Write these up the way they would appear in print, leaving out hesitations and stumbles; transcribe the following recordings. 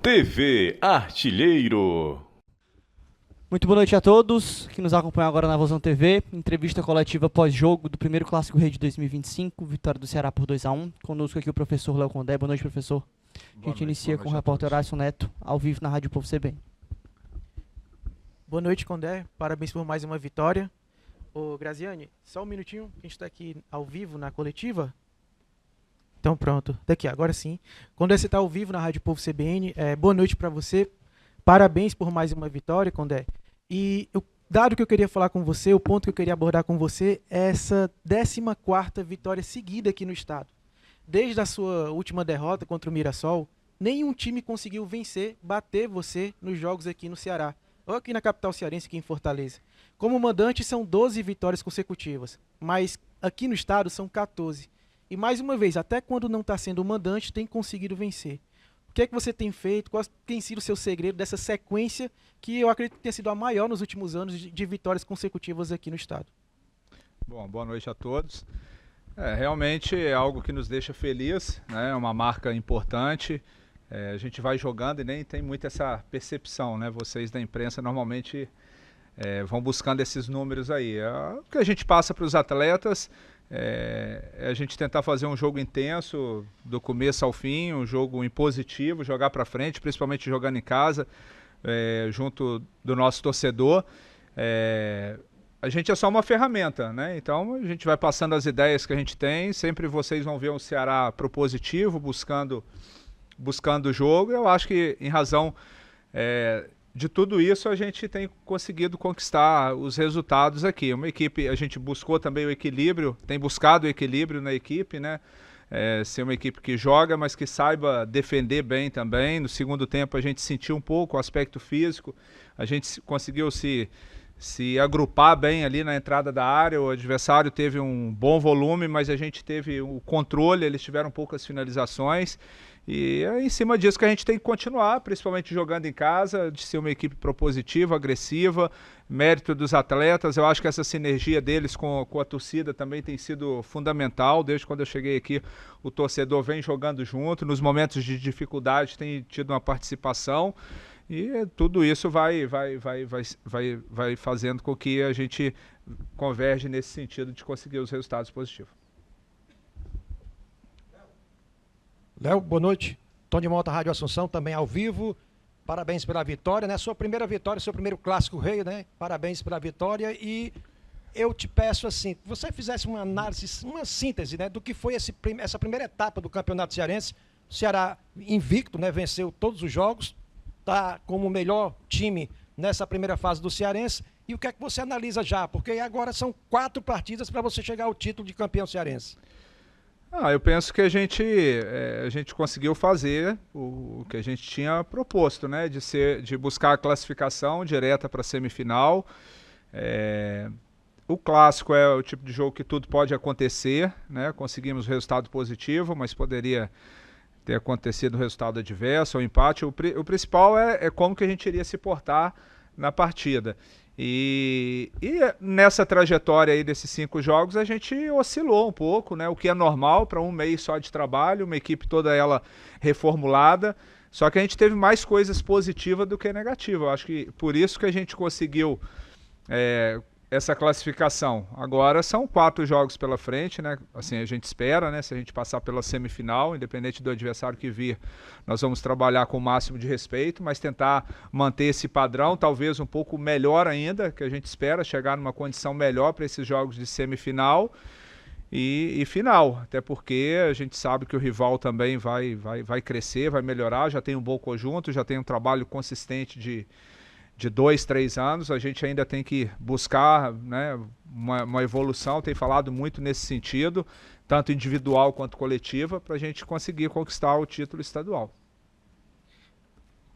TV Artilheiro. Muito boa noite a todos que nos acompanham agora na Vozão TV. Entrevista coletiva pós-jogo do primeiro Clássico Rei de 2025, vitória do Ceará por 2-1. Conosco aqui o professor Léo Condé. Boa noite, professor. A gente inicia com o repórter Horácio Neto, ao vivo na Rádio Povo CBN. Boa noite, Condé. Parabéns por mais uma vitória. Ô, Graziane, só um minutinho, que a gente está aqui ao vivo na coletiva. Então pronto, daqui, agora sim. Condé, você está ao vivo na Rádio Povo CBN. Boa noite para você. Parabéns por mais uma vitória, Condé. E o dado que eu queria falar com você, o ponto que eu queria abordar com você é essa 14ª vitória seguida aqui no estado. Desde a sua última derrota contra o Mirassol, nenhum time conseguiu vencer, bater você nos jogos aqui no Ceará, ou aqui na capital cearense, aqui em Fortaleza. Como mandante são 12 vitórias consecutivas, mas aqui no estado são 14. E mais uma vez, até quando não está sendo o mandante, tem conseguido vencer. O que é que você tem feito? Qual tem sido o seu segredo dessa sequência que eu acredito que tenha sido a maior nos últimos anos de vitórias consecutivas aqui no estado? Bom, boa noite a todos. Realmente é algo que nos deixa feliz, né? É uma marca importante. A gente vai jogando e nem tem muito essa percepção, né? Vocês da imprensa normalmente vão buscando esses números aí. O que a gente passa para os atletas é a gente tentar fazer um jogo intenso do começo ao fim, um jogo impositivo, jogar para frente, principalmente jogando em casa, junto do nosso torcedor. A gente é só uma ferramenta, né? Então a gente vai passando as ideias que a gente tem, sempre vocês vão ver um Ceará propositivo, buscando o jogo. Eu acho que em razão de tudo isso a gente tem conseguido conquistar os resultados aqui. Uma equipe, a gente buscou também o equilíbrio, tem buscado o equilíbrio na equipe, né? Ser uma equipe que joga, mas que saiba defender bem também. No segundo tempo a gente sentiu um pouco o aspecto físico, a gente conseguiu se agrupar bem ali na entrada da área. O adversário teve um bom volume, mas a gente teve o controle, eles tiveram poucas finalizações. E é em cima disso que a gente tem que continuar, principalmente jogando em casa, de ser uma equipe propositiva, agressiva, mérito dos atletas. Eu acho que essa sinergia deles com a torcida também tem sido fundamental. Desde quando eu cheguei aqui, o torcedor vem jogando junto, nos momentos de dificuldade tem tido uma participação. E tudo isso vai fazendo com que a gente converge nesse sentido de conseguir os resultados positivos. Léo, boa noite. Tony Mota, Rádio Assunção, também ao vivo. Parabéns pela vitória, né? Sua primeira vitória, seu primeiro Clássico Rei, né? Parabéns pela vitória. E eu te peço assim, que você fizesse uma análise, uma síntese, né, do que foi essa primeira etapa do Campeonato Cearense. O Ceará invicto, né? Venceu todos os jogos. Está como o melhor time nessa primeira fase do Cearense. E o que é que você analisa já? Porque agora são 4 partidas para você chegar ao título de campeão cearense. Eu penso que a gente conseguiu fazer o que a gente tinha proposto, né? De buscar a classificação direta para a semifinal. O clássico é o tipo de jogo que tudo pode acontecer, né? Conseguimos resultado positivo, mas poderia ter acontecido o resultado adverso ou empate. O principal é como que a gente iria se portar na partida. E nessa trajetória aí desses 5 jogos a gente oscilou um pouco, né? O que é normal para um mês só de trabalho, uma equipe toda ela reformulada. Só que a gente teve mais coisas positivas do que negativas. Eu acho que por isso que a gente conseguiu essa classificação. Agora são 4 jogos pela frente, né? Assim a gente espera, né? Se a gente passar pela semifinal, independente do adversário que vir, nós vamos trabalhar com o máximo de respeito, mas tentar manter esse padrão, talvez um pouco melhor ainda, que a gente espera chegar numa condição melhor para esses jogos de semifinal e final, até porque a gente sabe que o rival também vai crescer, vai melhorar, já tem um bom conjunto, já tem um trabalho consistente de 2, 3 anos, a gente ainda tem que buscar, né, uma evolução, tem falado muito nesse sentido, tanto individual quanto coletiva, para a gente conseguir conquistar o título estadual.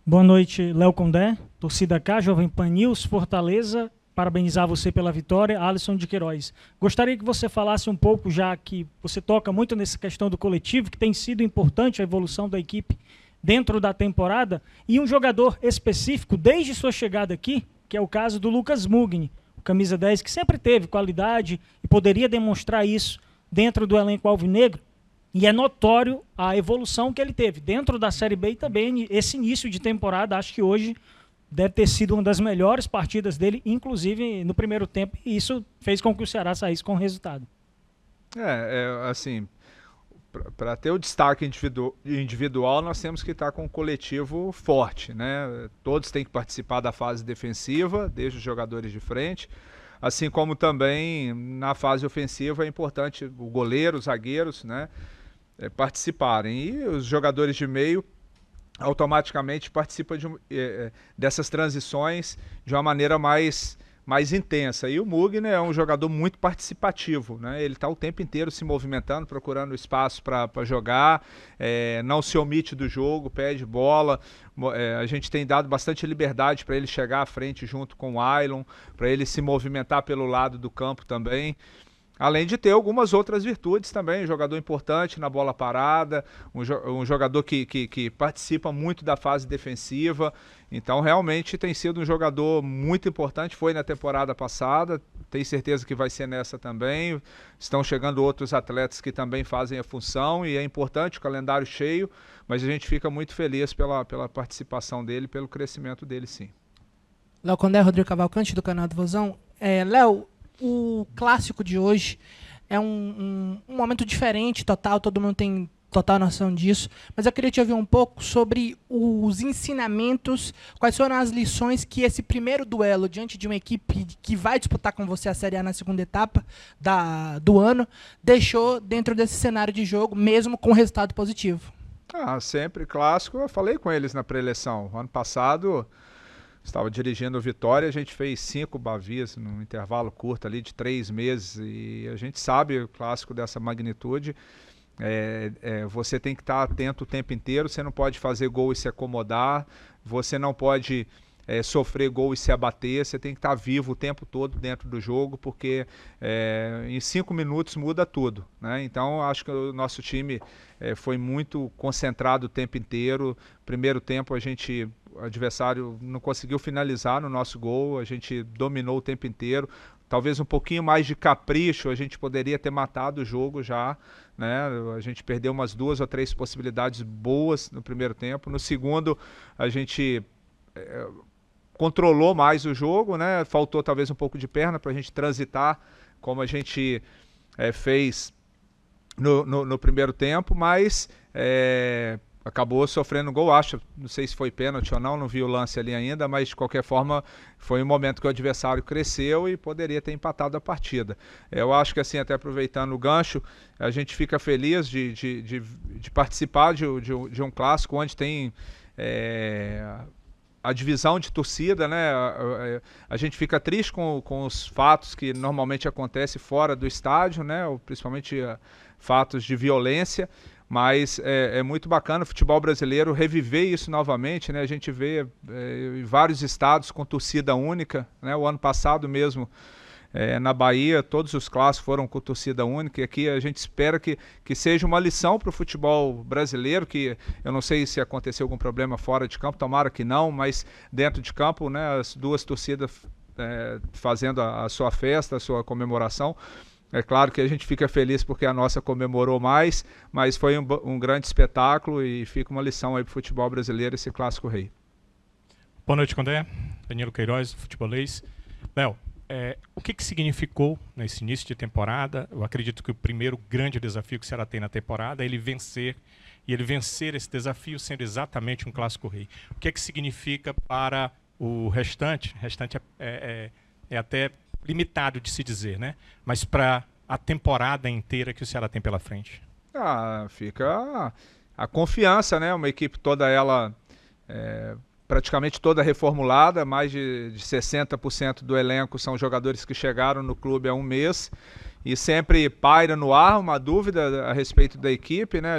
Boa noite, Léo Condé, torcida K, Jovem Pan News, Fortaleza, parabenizar você pela vitória, Alisson de Queiroz. Gostaria que você falasse um pouco, já que você toca muito nessa questão do coletivo, que tem sido importante a evolução da equipe dentro da temporada, e um jogador específico desde sua chegada aqui, que é o caso do Lucas Mugni, o camisa 10, que sempre teve qualidade e poderia demonstrar isso dentro do elenco alvinegro, E é notório a evolução que ele teve dentro da Série B e também esse início de temporada. Acho que hoje deve ter sido uma das melhores partidas dele, inclusive no primeiro tempo. E isso fez com que o Ceará saísse com o resultado. Assim, para ter o destaque individual, nós temos que estar com um coletivo forte, né? Todos têm que participar da fase defensiva, desde os jogadores de frente, assim como também na fase ofensiva é importante o goleiro, os zagueiros, né, participarem. E os jogadores de meio automaticamente participam dessas transições de uma maneira mais intensa. E o Mugni é um jogador muito participativo, né? Ele está o tempo inteiro se movimentando, procurando espaço para jogar, não se omite do jogo, pede bola. A gente tem dado bastante liberdade para ele chegar à frente junto com o Ailon, para ele se movimentar pelo lado do campo também. Além de ter algumas outras virtudes também, um jogador importante na bola parada, um jogador que participa muito da fase defensiva. Então realmente tem sido um jogador muito importante, foi na temporada passada, tenho certeza que vai ser nessa também. Estão chegando outros atletas que também fazem a função e é importante, o calendário cheio, mas a gente fica muito feliz pela participação dele, pelo crescimento dele, sim. Léo Condé, Rodrigo Cavalcante, do canal do Vozão. Léo, o clássico de hoje é um momento diferente, total, todo mundo tem total noção disso, mas eu queria te ouvir um pouco sobre os ensinamentos, quais foram as lições que esse primeiro duelo diante de uma equipe que vai disputar com você a Série A na segunda etapa do ano, deixou dentro desse cenário de jogo, mesmo com resultado positivo. Sempre clássico, eu falei com eles na pré-eleição. Ano passado estava dirigindo o Vitória, a gente fez 5 bavias num intervalo curto ali de 3 meses e a gente sabe o clássico dessa magnitude. Você tem que estar atento o tempo inteiro, você não pode fazer gol e se acomodar, você não pode sofrer gol e se abater, você tem que estar vivo o tempo todo dentro do jogo, porque em 5 minutos muda tudo, né? Então acho que o nosso time foi muito concentrado o tempo inteiro. Primeiro tempo o adversário não conseguiu finalizar no nosso gol, a gente dominou o tempo inteiro. Talvez um pouquinho mais de capricho, a gente poderia ter matado o jogo já, né? A gente perdeu umas 2 ou 3 possibilidades boas no primeiro tempo. No segundo, a gente controlou mais o jogo, né? Faltou talvez um pouco de perna para a gente transitar como a gente fez no primeiro tempo, mas acabou sofrendo gol, não sei se foi pênalti ou não vi o lance ali ainda, mas de qualquer forma foi um momento que o adversário cresceu e poderia ter empatado a partida. Eu acho que assim, até aproveitando o gancho, a gente fica feliz de participar de um clássico onde tem a divisão de torcida, né? A gente fica triste com os fatos que normalmente acontecem fora do estádio, né? Principalmente fatos de violência, mas é muito bacana o futebol brasileiro reviver isso novamente, né? A gente vê em vários estados com torcida única, né? O ano passado mesmo, na Bahia, todos os clássicos foram com torcida única, e aqui a gente espera que seja uma lição para o futebol brasileiro, que eu não sei se aconteceu algum problema fora de campo, tomara que não, mas dentro de campo, né, as 2 torcidas fazendo a sua festa, a sua comemoração. É claro que a gente fica feliz porque a nossa comemorou mais, mas foi um grande espetáculo e fica uma lição aí para o futebol brasileiro, esse Clássico Rei. Boa noite, Condé. Danilo Queiroz, futebolês. Léo, o que significou nesse início de temporada? Eu acredito que o primeiro grande desafio que o Ceará tem na temporada é ele vencer esse desafio sendo exatamente um Clássico Rei. O que significa para o restante? O restante é até limitado de se dizer, né? Mas para a temporada inteira que o Ceará tem pela frente. Fica a confiança, né? Uma equipe toda ela praticamente toda reformulada, mais de 60% do elenco são jogadores que chegaram no clube há um mês e sempre paira no ar uma dúvida a respeito da equipe, né?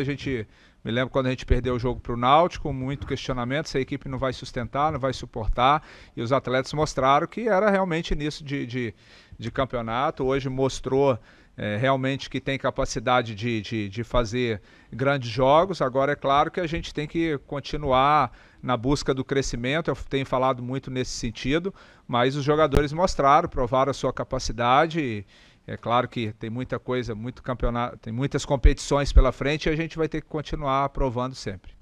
Me lembro quando a gente perdeu o jogo para o Náutico, muito questionamento, se a equipe não vai sustentar, não vai suportar, e os atletas mostraram que era realmente início de campeonato. Hoje mostrou realmente que tem capacidade de fazer grandes jogos. Agora é claro que a gente tem que continuar na busca do crescimento, eu tenho falado muito nesse sentido, mas os jogadores mostraram, provaram a sua capacidade É claro que tem muita coisa, muito campeonato, tem muitas competições pela frente e a gente vai ter que continuar aprovando sempre.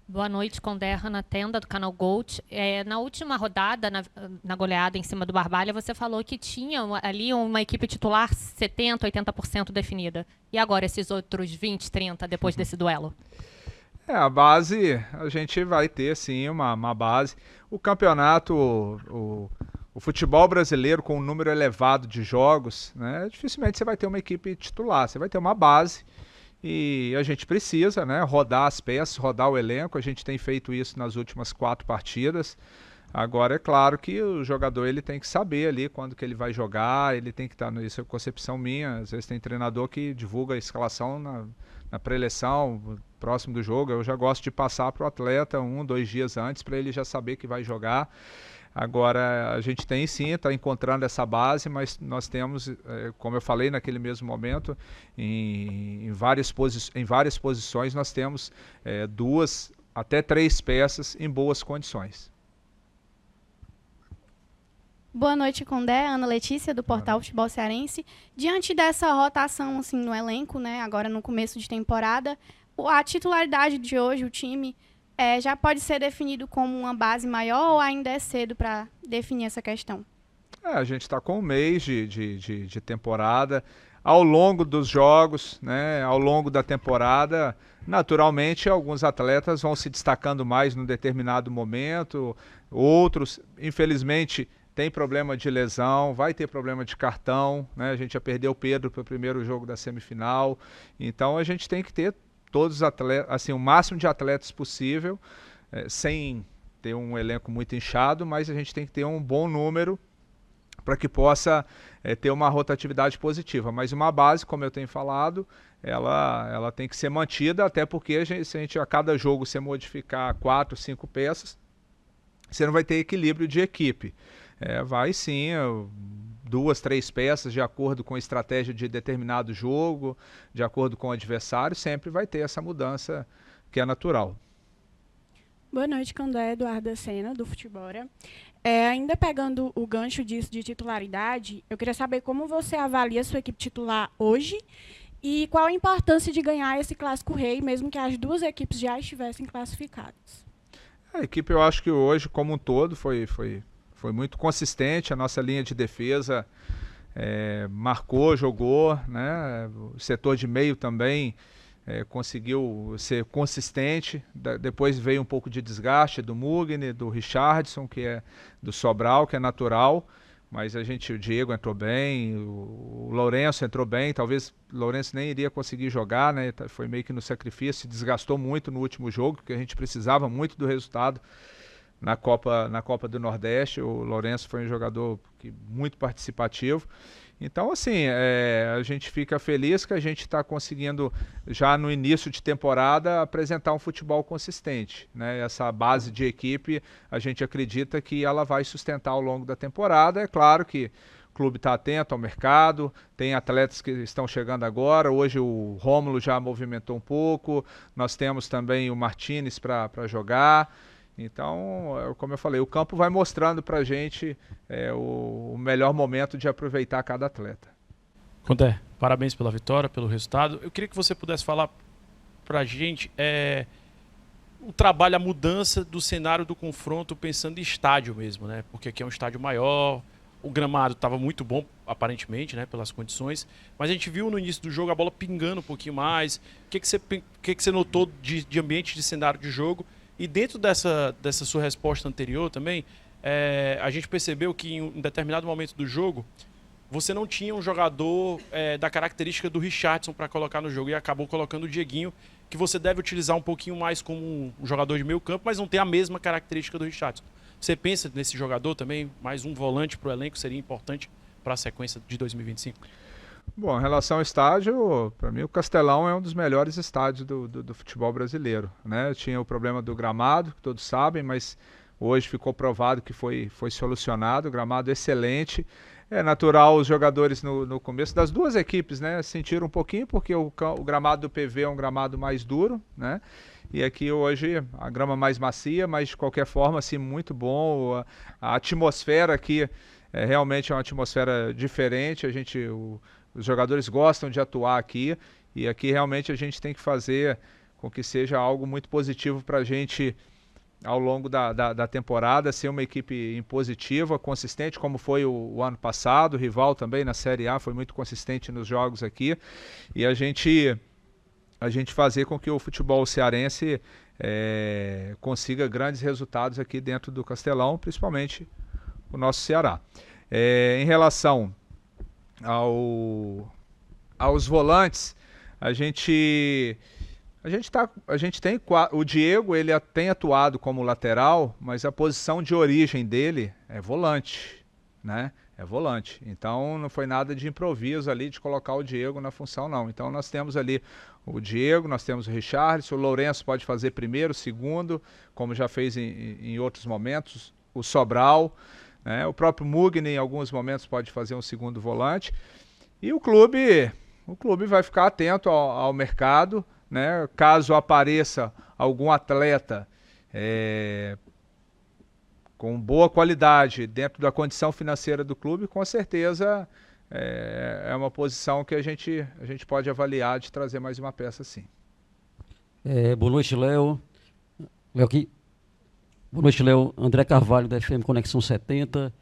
Boa noite, Condé, Hannah Tenda, do canal Gold. Na última rodada, na goleada em cima do Barbalha, você falou que tinha ali uma equipe titular 70%, 80% definida. E agora esses outros 20%, 30% depois desse duelo? A base, a gente vai ter sim uma base. O campeonato, o futebol brasileiro com um número elevado de jogos, né, dificilmente você vai ter uma equipe titular, você vai ter uma base. E a gente precisa, né, rodar as peças, rodar o elenco. A gente tem feito isso nas últimas 4 partidas. Agora é claro que o jogador ele tem que saber ali quando que ele vai jogar, ele tem que estar, isso é concepção minha. Às vezes tem treinador que divulga a escalação na pré-eleição, próximo do jogo. Eu já gosto de passar para o atleta 1, 2 dias antes para ele já saber que vai jogar. Agora, a gente tem sim, está encontrando essa base, mas nós temos, como eu falei naquele mesmo momento, em várias posições nós temos 2 até 3 peças em boas condições. Boa noite, Condé. Ana Letícia, do portal Futebol Cearense. Diante dessa rotação assim, no elenco, né, agora no começo de temporada, a titularidade de hoje, o time... já pode ser definido como uma base maior ou ainda é cedo para definir essa questão? A gente está com um mês de temporada. Ao longo dos jogos, né, ao longo da temporada, naturalmente alguns atletas vão se destacando mais num determinado momento, outros, infelizmente, tem problema de lesão, vai ter problema de cartão, né? A gente já perdeu o Pedro para o primeiro jogo da semifinal, então a gente tem que ter todos os atletas, assim, o máximo de atletas possível, sem ter um elenco muito inchado, mas a gente tem que ter um bom número para que possa ter uma rotatividade positiva. Mas uma base, como eu tenho falado, ela tem que ser mantida, até porque se a gente a cada jogo você modificar 4, 5 peças, você não vai ter equilíbrio de equipe. Vai sim... 2, 3 peças de acordo com a estratégia de determinado jogo, de acordo com o adversário, sempre vai ter essa mudança que é natural. Boa noite, Condé, Eduarda Sena, do Futebora. Ainda pegando o gancho disso de titularidade, eu queria saber como você avalia a sua equipe titular hoje e qual a importância de ganhar esse Clássico Rei, mesmo que as 2 equipes já estivessem classificadas. A equipe, eu acho que hoje, como um todo, foi muito consistente. A nossa linha de defesa marcou, jogou, né? O setor de meio também conseguiu ser consistente. Depois veio um pouco de desgaste do Mugni, do Richardson, que é do Sobral, que é natural. Mas o Diego entrou bem, o Lourenço entrou bem. Talvez o Lourenço nem iria conseguir jogar, né? Foi meio que no sacrifício, se desgastou muito no último jogo, porque a gente precisava muito do resultado. Na Copa do Nordeste, o Lourenço foi um jogador muito participativo. Então, assim, a gente fica feliz que a gente está conseguindo, já no início de temporada, apresentar um futebol consistente, né? Essa base de equipe, a gente acredita que ela vai sustentar ao longo da temporada. É claro que o clube está atento ao mercado, tem atletas que estão chegando agora. Hoje o Rômulo já movimentou um pouco, nós temos também o Martínez para jogar. Então, como eu falei, o campo vai mostrando para a gente o melhor momento de aproveitar cada atleta. Condé, parabéns pela vitória, pelo resultado. Eu queria que você pudesse falar para a gente o trabalho, a mudança do cenário do confronto, pensando em estádio mesmo, né? Porque aqui é um estádio maior, o gramado estava muito bom, aparentemente, né, pelas condições, mas a gente viu no início do jogo a bola pingando um pouquinho mais. O que você notou de ambiente, de cenário de jogo? E dentro dessa sua resposta anterior também, a gente percebeu que em um determinado momento do jogo, você não tinha um jogador da característica do Richardson para colocar no jogo e acabou colocando o Dieguinho, que você deve utilizar um pouquinho mais como um jogador de meio campo, mas não tem a mesma característica do Richardson. Você pensa nesse jogador também? Mais um volante para o elenco seria importante para a sequência de 2025? Bom, em relação ao estádio, para mim o Castelão é um dos melhores estádios do futebol brasileiro, né? Tinha o problema do gramado, que todos sabem, mas hoje ficou provado que foi solucionado. O gramado excelente. É natural os jogadores no começo das 2 equipes, né, sentiram um pouquinho, porque o gramado do PV é um gramado mais duro, né? E aqui hoje a grama mais macia, mas de qualquer forma, assim, muito bom. A atmosfera aqui realmente é uma atmosfera diferente, os jogadores gostam de atuar aqui, e aqui realmente a gente tem que fazer com que seja algo muito positivo para a gente ao longo da temporada, ser uma equipe impositiva, consistente, como foi o ano passado. O rival também na Série A foi muito consistente nos jogos aqui, e a gente fazer com que o futebol cearense consiga grandes resultados aqui dentro do Castelão, principalmente o nosso Ceará. Em relação aos volantes, a gente tem o Diego, ele tem atuado como lateral, mas a posição de origem dele é volante, né? É volante. Então não foi nada de improviso ali de colocar o Diego na função, não. Então nós temos ali o Diego, nós temos o Richarlison, o Lourenço pode fazer primeiro, segundo, como já fez em outros momentos, o Sobral, né? O próprio Mugni em alguns momentos pode fazer um segundo volante. E o clube vai ficar atento ao mercado, né? Caso apareça algum atleta com boa qualidade dentro da condição financeira do clube, com certeza é uma posição que a gente pode avaliar de trazer mais uma peça, sim. Boa noite, Léo. Boa noite, Léo. André Carvalho, da FM Conexão 70.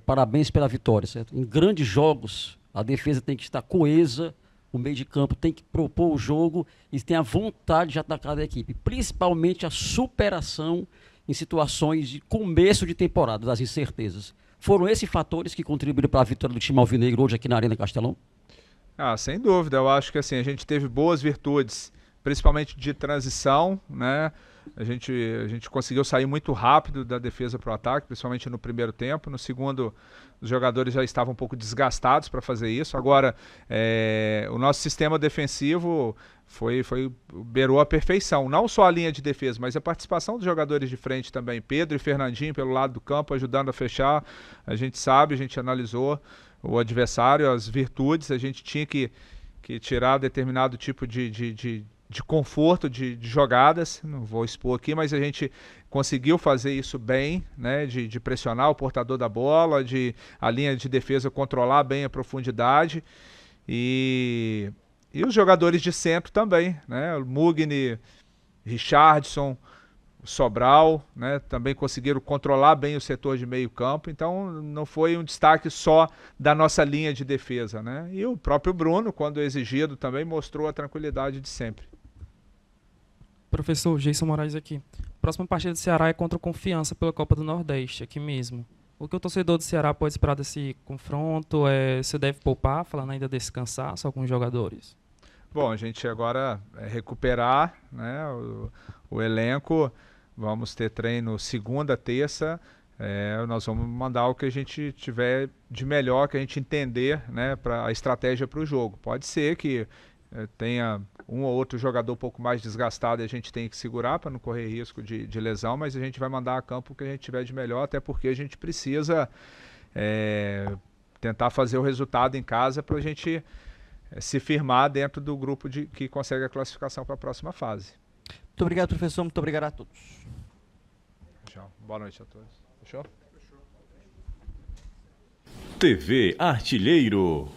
Parabéns pela vitória, certo? Em grandes jogos, a defesa tem que estar coesa, o meio de campo tem que propor o jogo e tem a vontade de atacar a equipe, principalmente a superação em situações de começo de temporada, das incertezas. Foram esses fatores que contribuíram para a vitória do time alvinegro hoje aqui na Arena Castelão? Sem dúvida. Eu acho que assim, a gente teve boas virtudes, principalmente de transição, né? A gente conseguiu sair muito rápido da defesa para o ataque, principalmente no primeiro tempo. No segundo, os jogadores já estavam um pouco desgastados para fazer isso. Agora, o nosso sistema defensivo beirou a perfeição. Não só a linha de defesa, mas a participação dos jogadores de frente também. Pedro e Fernandinho pelo lado do campo, ajudando a fechar. A gente sabe, a gente analisou o adversário, as virtudes. A gente tinha que tirar determinado tipo de conforto de jogadas, não vou expor aqui, mas a gente conseguiu fazer isso bem, né, de pressionar o portador da bola, a linha de defesa controlar bem a profundidade, e os jogadores de centro também, né, o Mugni, Richarlison, o Sobral, né, também conseguiram controlar bem o setor de meio campo. Então não foi um destaque só da nossa linha de defesa, né, e o próprio Bruno, quando exigido, também mostrou a tranquilidade de sempre. Professor, Jason Moraes aqui. Próxima partida do Ceará é contra o Confiança pela Copa do Nordeste, aqui mesmo. O que o torcedor do Ceará pode esperar desse confronto? Você deve poupar, falando ainda desse cansaço, alguns jogadores? Bom, a gente agora recuperar, né, o elenco. Vamos ter treino segunda, terça. Nós vamos mandar o que a gente tiver de melhor, que a gente entender, né, a estratégia para o jogo. Pode ser que tenha um ou outro jogador um pouco mais desgastado e a gente tem que segurar para não correr risco de lesão, mas a gente vai mandar a campo o que a gente tiver de melhor, até porque a gente precisa tentar fazer o resultado em casa para a gente se firmar dentro do grupo que consegue a classificação para a próxima fase. Muito obrigado, professor. Muito obrigado a todos. Tchau. Boa noite a todos. Fechou? TV Artilheiro.